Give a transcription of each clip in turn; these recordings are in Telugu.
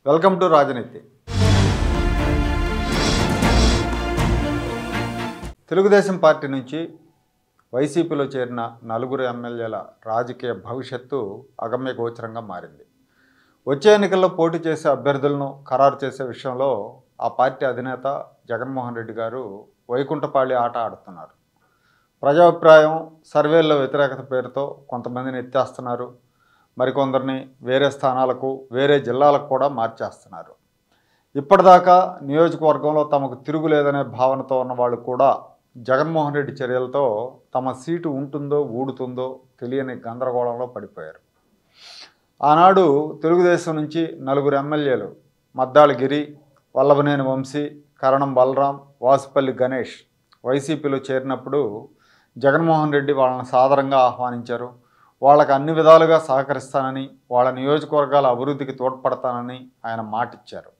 వెల్కమ్ టు రాజనీతి. తెలుగుదేశం పార్టీ నుంచి వైసీపీలో చేరిన నలుగురు ఎమ్మెల్యేల రాజకీయ భవిష్యత్తు అగమ్య గోచరంగా మారింది. వచ్చే ఎన్నికల్లో పోటీ చేసే అభ్యర్థులను ఖరారు చేసే విషయంలో ఆ పార్టీ అధినేత జగన్మోహన్ రెడ్డి గారు వైకుంఠపాళి ఆట ఆడుతున్నారు. ప్రజాభిప్రాయం సర్వేల్లో వ్యతిరేకత పేరుతో కొంతమందిని ఎత్తేస్తున్నారు, మరికొందరిని వేరే స్థానాలకు వేరే జిల్లాలకు కూడా మార్చేస్తున్నారు. ఇప్పటిదాకా నియోజకవర్గంలో తమకు తిరుగులేదనే భావనతో ఉన్న వాళ్ళు కూడా జగన్మోహన్ రెడ్డి చర్యలతో తమ సీటు ఉంటుందో ఊడుతుందో తెలియని గందరగోళంలో పడిపోయారు. ఆనాడు తెలుగుదేశం నుంచి నలుగురు ఎమ్మెల్యేలు మద్దాళి గిరి, వల్లభనేని వంశీ, కరణం బలరాం, వాసుపల్లి గణేష్ వైసీపీలో చేరినప్పుడు జగన్మోహన్ రెడ్డి వాళ్ళని సాదరంగా ఆహ్వానించారు. వాళ్ళకు అన్ని విధాలుగా సహకరిస్తానని, వాళ్ళ నియోజకవర్గాల అభివృద్ధికి తోడ్పడతానని ఆయన మాటిచ్చారు.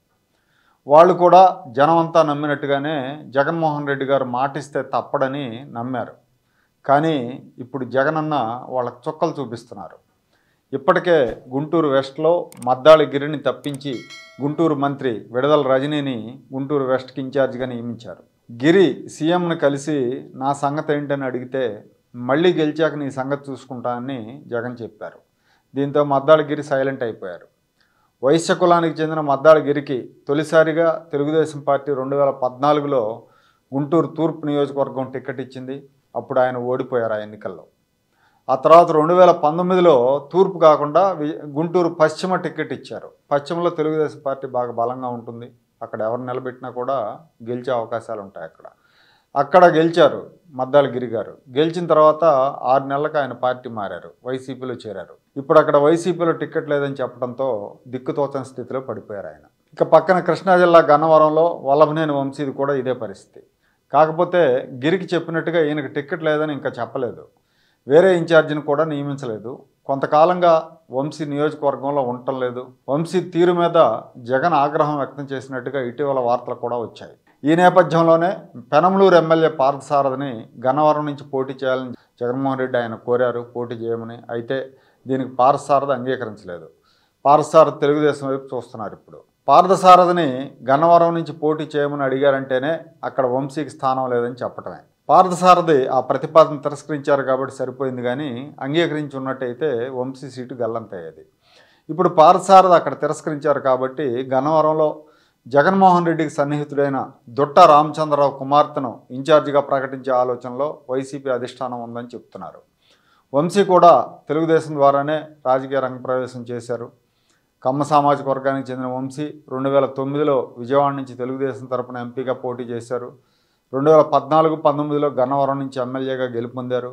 వాళ్ళు కూడా జనమంతా నమ్మినట్టుగానే జగన్మోహన్ రెడ్డి గారు మాటిస్తే తప్పడని నమ్మారు. కానీ ఇప్పుడు జగనన్న వాళ్ళకు చుక్కలు చూపిస్తున్నారు. ఇప్పటికే గుంటూరు వెస్ట్లో మద్దాళి గిరిని తప్పించి గుంటూరు మంత్రి విడదల రజనీని గుంటూరు వెస్ట్కి ఇన్ఛార్జిగా నియమించారు. గిరి సీఎంను కలిసి నా సంగతి ఏంటని అడిగితే మళ్ళీ గెలిచాక నీ సంగతి చూసుకుంటానని జగన్ చెప్పారు. దీంతో మద్దాళి గిరి సైలెంట్ అయిపోయారు. వైశ్య కులానికి చెందిన మద్దాళి గిరికి తొలిసారిగా తెలుగుదేశం పార్టీ 2014లో గుంటూరు తూర్పు నియోజకవర్గం టికెట్ ఇచ్చింది. అప్పుడు ఆయన ఓడిపోయారు ఆ ఎన్నికల్లో. ఆ తర్వాత 2019లో తూర్పు కాకుండా గుంటూరు పశ్చిమ టికెట్ ఇచ్చారు. పశ్చిమలో తెలుగుదేశం పార్టీ బాగా బలంగా ఉంటుంది, అక్కడ ఎవరు నిలబెట్టినా కూడా గెలిచే అవకాశాలు ఉంటాయి. అక్కడ గెలిచారు మద్దాళి గిరి గారు. గెలిచిన తర్వాత 6 నెలలకు ఆయన పార్టీ మారారు, వైసీపీలో చేరారు. ఇప్పుడు అక్కడ వైసీపీలో టికెట్ లేదని చెప్పడంతో దిక్కుతోచని స్థితిలో పడిపోయారు ఆయన. ఇక పక్కన కృష్ణా జిల్లా గన్నవరంలో వల్లభనేని వంశీది కూడా ఇదే పరిస్థితి. కాకపోతే గిరికి చెప్పినట్టుగా ఈయనకు టికెట్ లేదని ఇంకా చెప్పలేదు, వేరే ఇన్ఛార్జిని కూడా నియమించలేదు. కొంతకాలంగా వంశీ నియోజకవర్గంలో ఉండటం లేదు. వంశీ తీరు మీద జగన్ ఆగ్రహం వ్యక్తం చేసినట్టుగా ఇటీవల వార్తలు కూడా వచ్చాయి. ఈ నేపథ్యంలోనే పెనమలూరు ఎమ్మెల్యే పార్థసారథిని గన్నవరం నుంచి పోటీ చేయాలని జగన్మోహన్ రెడ్డి ఆయన కోరారు, పోటీ చేయమని. అయితే దీనికి పార్థసారథి అంగీకరించలేదు. పార్థసారథి తెలుగుదేశం వైపు చూస్తున్నారు. ఇప్పుడు పార్థసారథిని గన్నవరం నుంచి పోటీ చేయమని అడిగారంటేనే అక్కడ వంశీకి స్థానం లేదని చెప్పటమే. పార్థసారథి ఆ ప్రతిపాదన తిరస్కరించారు కాబట్టి సరిపోయింది, కానీ అంగీకరించి ఉన్నట్టయితే వంశీ సీటు గల్లంతయ్యేది. ఇప్పుడు పార్థసారథి అక్కడ తిరస్కరించారు కాబట్టి గన్నవరంలో జగన్మోహన్ రెడ్డికి సన్నిహితుడైన దుట్ట రామచంద్రరావు కుమార్తెను ఇన్ఛార్జిగా ప్రకటించే ఆలోచనలో వైసీపీ అధిష్టానం ఉందని చెప్తున్నారు. వంశీ కూడా తెలుగుదేశం ద్వారానే రాజకీయ రంగప్రవేశం చేశారు. కమ్మ సామాజిక వర్గానికి చెందిన వంశీ 2009లో విజయవాడ నుంచి తెలుగుదేశం తరపున ఎంపీగా పోటీ చేశారు. 2014-19లో గన్నవరం నుంచి ఎమ్మెల్యేగా గెలుపొందారు.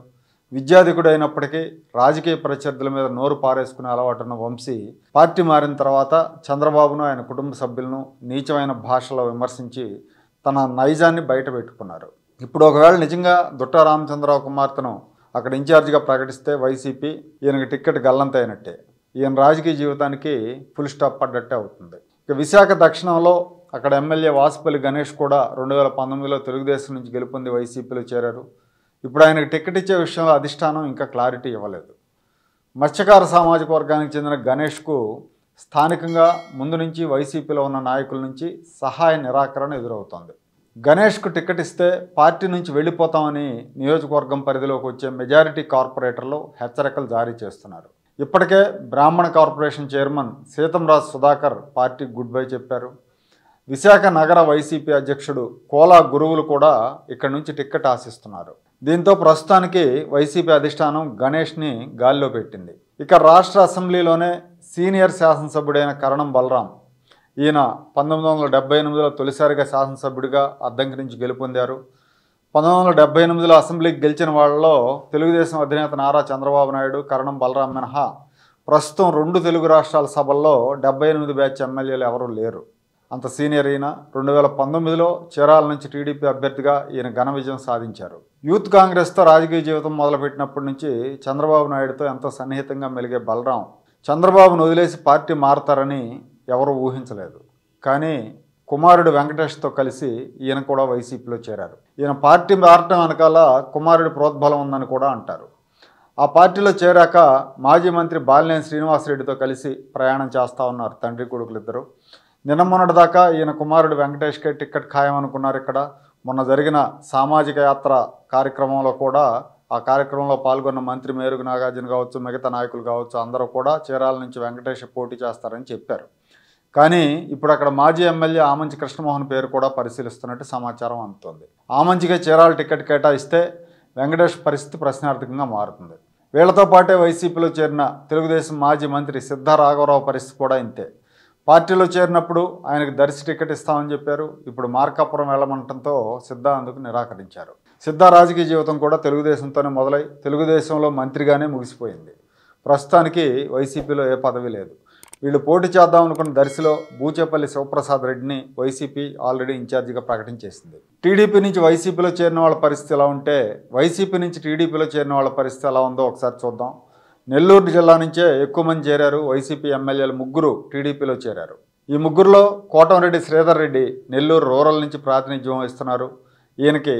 విద్యాధికుడైనప్పటికీ రాజకీయ ప్రత్యర్థుల మీద నోరు పారేసుకునే అలవాటున్న వంశీ పార్టీ మారిన తర్వాత చంద్రబాబును, ఆయన కుటుంబ సభ్యులను నీచమైన భాషలో విమర్శించి తన నైజాన్ని బయట పెట్టుకున్నారు. ఇప్పుడు ఒకవేళ నిజంగా దుట్ట రామచంద్రరావు కుమార్తెను అక్కడ ఇన్ఛార్జిగా ప్రకటిస్తే వైసీపీ ఈయనకి టిక్కెట్ గల్లంతైనట్టే. ఈయన రాజకీయ జీవితానికి ఫుల్ స్టాప్ పడ్డట్టే అవుతుంది. ఇక విశాఖ దక్షిణంలో అక్కడ ఎమ్మెల్యే వాసుపల్లి గణేష్ కూడా 2019లో తెలుగుదేశం నుంచి గెలుపొంది వైసీపీలో చేరారు. ఇప్పుడు ఆయనకు టికెట్ ఇచ్చే విషయంలో అధిష్టానం ఇంకా క్లారిటీ ఇవ్వలేదు. మత్స్యకార సామాజిక వర్గానికి చెందిన గణేష్కు స్థానికంగా ముందు నుంచి వైసీపీలో ఉన్న నాయకుల నుంచి సహాయ నిరాకరణ ఎదురవుతోంది. గణేష్కు టికెట్ ఇస్తే పార్టీ నుంచి వెళ్ళిపోతామని నియోజకవర్గం పరిధిలోకి వచ్చే మెజారిటీ కార్పొరేటర్లు హెచ్చరికలు జారీ చేస్తున్నారు. ఇప్పటికే బ్రాహ్మణ కార్పొరేషన్ చైర్మన్ సీతంరాజు సుధాకర్ పార్టీకి గుడ్ బై చెప్పారు. విశాఖ నగర వైసీపీ అధ్యక్షుడు కోలా గురువులు కూడా ఇక్కడి నుంచి టిక్కెట్ ఆశిస్తున్నారు. దీంతో ప్రస్తుతానికి వైసీపీ అధిష్టానం గణేష్ని గాలిలో పెట్టింది. ఇక రాష్ట్ర అసెంబ్లీలోనే సీనియర్ శాసనసభ్యుడైన కరణం బలరాం, ఈయన 1978లో తొలిసారిగా శాసనసభ్యుడిగా అద్దంకి నుంచి గెలుపొందారు. 1978లో అసెంబ్లీకి గెలిచిన వాళ్ళలో తెలుగుదేశం అధినేత నారా చంద్రబాబు నాయుడు, కరణం బలరాం మినహా ప్రస్తుతం 2 తెలుగు రాష్ట్రాల సభల్లో 78 బ్యాచ్ ఎమ్మెల్యేలు ఎవరూ లేరు. అంత సీనియర్ ఈయన. 2019లో చీరాల నుంచి టీడీపీ అభ్యర్థిగా ఈయన ఘన విజయం సాధించారు. యూత్ కాంగ్రెస్తో రాజకీయ జీవితం మొదలుపెట్టినప్పటి నుంచి చంద్రబాబు నాయుడుతో ఎంతో సన్నిహితంగా మెలిగే బలరాం చంద్రబాబును వదిలేసి పార్టీ మారతారని ఎవరూ ఊహించలేదు. కానీ కుమారుడు వెంకటేష్తో కలిసి ఈయన కూడా వైసీపీలో చేరారు. ఈయన పార్టీ మారటం వెనకాల కుమారుడి ప్రోద్బలం ఉందని కూడా అంటారు. ఆ పార్టీలో చేరాక మాజీ మంత్రి బాలినేని శ్రీనివాసరెడ్డితో కలిసి ప్రయాణం చేస్తూ ఉన్నారు తండ్రి కొడుకులిద్దరూ. నిన్న మొన్నటిదాకా ఈయన కుమారుడు వెంకటేష్కే టికెట్ ఖాయం అనుకున్నారు. ఇక్కడ మొన్న జరిగిన సామాజిక యాత్ర కార్యక్రమంలో కూడా ఆ కార్యక్రమంలో పాల్గొన్న మంత్రి మేరుగు నాగార్జున కావచ్చు, మిగతా నాయకులు కావచ్చు, అందరూ కూడా చీరాల నుంచి వెంకటేష్ పోటీ చేస్తారని చెప్పారు. కానీ ఇప్పుడు అక్కడ మాజీ ఎమ్మెల్యే ఆమంచి కృష్ణమోహన్ పేరు కూడా పరిశీలిస్తున్నట్టు సమాచారం అందుతోంది. ఆమంచికే చీరాల టికెట్ కేటాయిస్తే వెంకటేష్ పరిస్థితి ప్రశ్నార్థకంగా మారుతుంది. వీళ్లతో పాటే వైసీపీలో చేరిన తెలుగుదేశం మాజీ మంత్రి సిద్ధా రాఘవరావు పరిస్థితి కూడా ఇంతే. పార్టీలో చేరినప్పుడు ఆయనకు దర్శి టికెట్ ఇస్తామని చెప్పారు. ఇప్పుడు మార్కాపురం వెళ్ళమంటంతో సిద్ధా అందుకు నిరాకరించారు. సిద్ధా రాజకీయ జీవితం కూడా తెలుగుదేశంతోనే మొదలై తెలుగుదేశంలో మంత్రిగానే ముగిసిపోయింది. ప్రస్తుతానికి వైసీపీలో ఏ పదవి లేదు. వీళ్ళు పోటీ చేద్దాం అనుకున్న దర్శిలో బూచేపల్లి శివప్రసాద్ రెడ్డిని వైసీపీ ఆల్రెడీ ఇన్ఛార్జిగా ప్రకటించేసింది. టీడీపీ నుంచి వైసీపీలో చేరిన వాళ్ళ పరిస్థితి ఎలా ఉంటే వైసీపీ నుంచి టీడీపీలో చేరిన వాళ్ళ పరిస్థితి ఎలా ఉందో ఒకసారి చూద్దాం. నెల్లూరు జిల్లా నుంచే ఎక్కువ మంది చేరారు. వైసీపీ ఎమ్మెల్యేలు 3 టీడీపీలో చేరారు. ఈ 3లో కోటంరెడ్డి శ్రీధర్ రెడ్డి నెల్లూరు రూరల్ నుంచి ప్రాతినిధ్యం వహిస్తున్నారు. ఈయనకి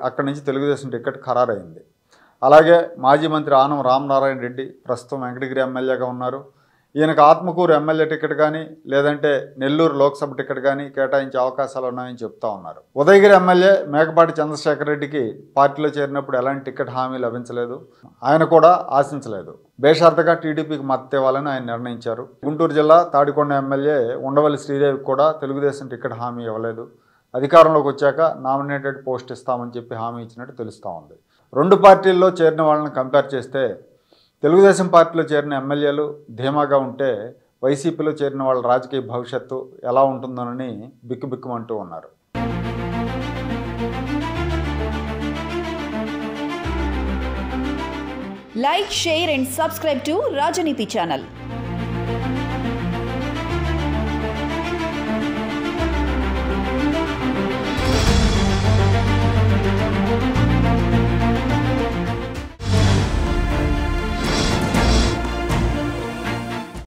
అక్కడి నుంచి తెలుగుదేశం టికెట్ ఖరారైంది. అలాగే మాజీ మంత్రి ఆనం రామనారాయణ రెడ్డి ప్రస్తుతం వెంకటగిరి ఎమ్మెల్యేగా ఉన్నారు. ఈయనకు ఆత్మకూరు ఎమ్మెల్యే టికెట్ కానీ లేదంటే నెల్లూరు లోక్సభ టికెట్ కానీ కేటాయించే అవకాశాలు ఉన్నాయని చెప్తా ఉన్నారు. ఉదయగిరి ఎమ్మెల్యే మేకపాటి చంద్రశేఖర్ రెడ్డికి పార్టీలో చేరినప్పుడు ఎలాంటి టికెట్ హామీ లభించలేదు. ఆయన కూడా ఆశించలేదు. బేషరతుగా టీడీపీకి మద్దతు ఇవ్వాలని ఆయన నిర్ణయించారు. గుంటూరు జిల్లా తాడికొండ ఎమ్మెల్యే ఉండవల్లి శ్రీదేవికి కూడా తెలుగుదేశం టికెట్ హామీ ఇవ్వలేదు. అధికారంలోకి వచ్చాక నామినేటెడ్ పోస్ట్ ఇస్తామని చెప్పి హామీ ఇచ్చినట్టు తెలుస్తూ ఉంది. 2 పార్టీల్లో చేరిన వాళ్ళని కంపేర్ చేస్తే తెలుగుదేశం పార్టీలో చేరిన ఎమ్మెల్యేలు ధీమాగా ఉంటే వైసీపీలో చేరిన వాళ్ళ రాజకీయ భవిష్యత్తు ఎలా ఉంటుందోనని బిక్కుబిక్కుమంటూ ఉన్నారు. Like, share and subscribe to Rajaniti channel.